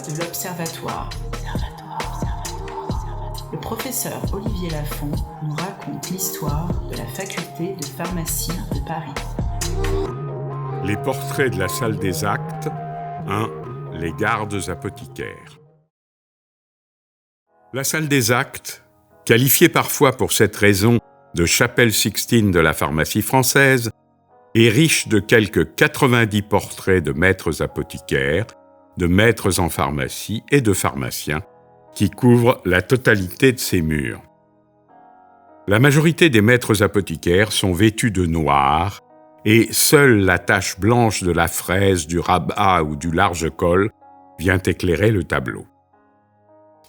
de l'Observatoire. Le professeur Olivier Lafont nous raconte l'histoire de la faculté de pharmacie de Paris. Les portraits de la salle des actes. 1. Les gardes apothicaires. La salle des actes, qualifiée parfois pour cette raison de chapelle Sixtine de la pharmacie française, est riche de quelques 90 portraits de maîtres apothicaires, de maîtres en pharmacie et de pharmaciens, qui couvrent la totalité de ses murs. La majorité des maîtres apothicaires sont vêtus de noir, et seule la tache blanche de la fraise, du rabat ou du large col vient éclairer le tableau.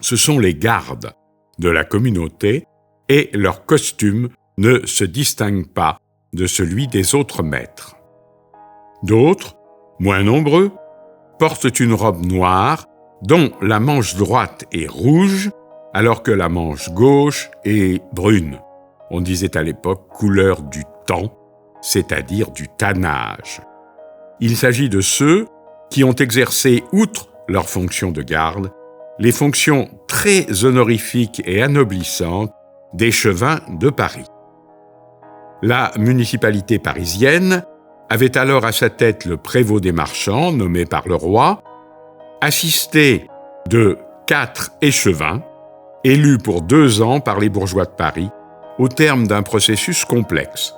Ce sont les gardes de la communauté et leur costume ne se distingue pas de celui des autres maîtres. D'autres, moins nombreux, portent une robe noire dont la manche droite est rouge alors que la manche gauche est brune. On disait à l'époque couleur du temps, c'est-à-dire du tannage. Il s'agit de ceux qui ont exercé, outre leur fonction de garde, les fonctions très honorifiques et anoblissantes d'échevins de Paris. La municipalité parisienne avait alors à sa tête le prévôt des marchands, nommé par le roi, assisté de 4 échevins, élus pour 2 ans par les bourgeois de Paris, au terme d'un processus complexe.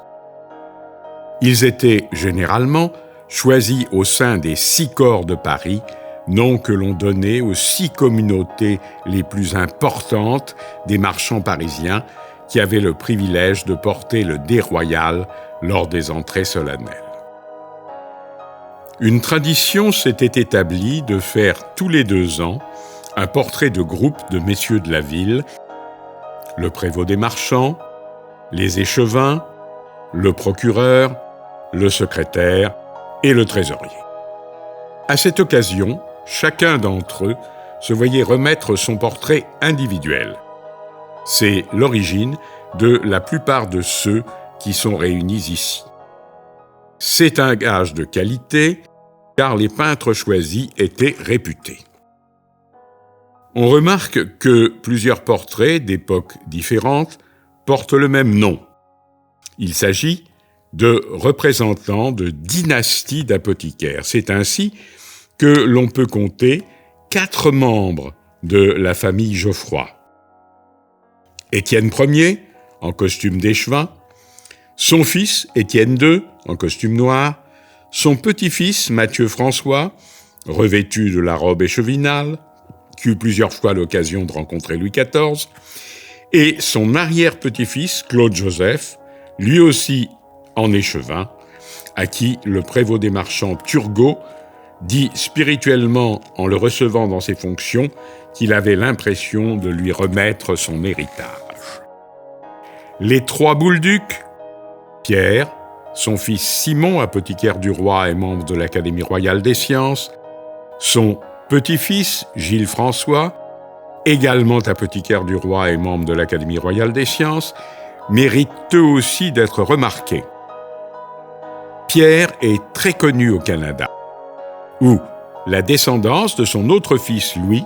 Ils étaient généralement choisis au sein des 6 corps de Paris, nom que l'on donnait aux 6 communautés les plus importantes des marchands parisiens qui avaient le privilège de porter le dais royal lors des entrées solennelles. Une tradition s'était établie de faire tous les 2 ans un portrait de groupe de messieurs de la ville, le prévôt des marchands, les échevins, le procureur, le secrétaire et le trésorier. À cette occasion, chacun d'entre eux se voyait remettre son portrait individuel. C'est l'origine de la plupart de ceux qui sont réunis ici. C'est un gage de qualité, car les peintres choisis étaient réputés. On remarque que plusieurs portraits d'époques différentes portent le même nom. Il s'agit de représentants de dynasties d'apothicaires. C'est ainsi que l'on peut compter 4 membres de la famille Geoffroy. Étienne Ier, en costume d'échevin, son fils Étienne II, en costume noir, son petit-fils Mathieu François, revêtu de la robe échevinale, qui eut plusieurs fois l'occasion de rencontrer Louis XIV, et son arrière-petit-fils Claude Joseph, lui aussi en échevin, à qui le prévôt des marchands Turgot dit spirituellement en le recevant dans ses fonctions qu'il avait l'impression de lui remettre son héritage. Les 3 Boulducs, Pierre, son fils Simon, apothicaire du roi et membre de l'Académie royale des sciences, son petit-fils Gilles François, également apothicaire du roi et membre de l'Académie royale des sciences, méritent eux aussi d'être remarqués. Pierre est très connu au Canada, où la descendance de son autre fils Louis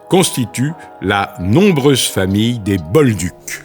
constitue la nombreuse famille des Bolducs.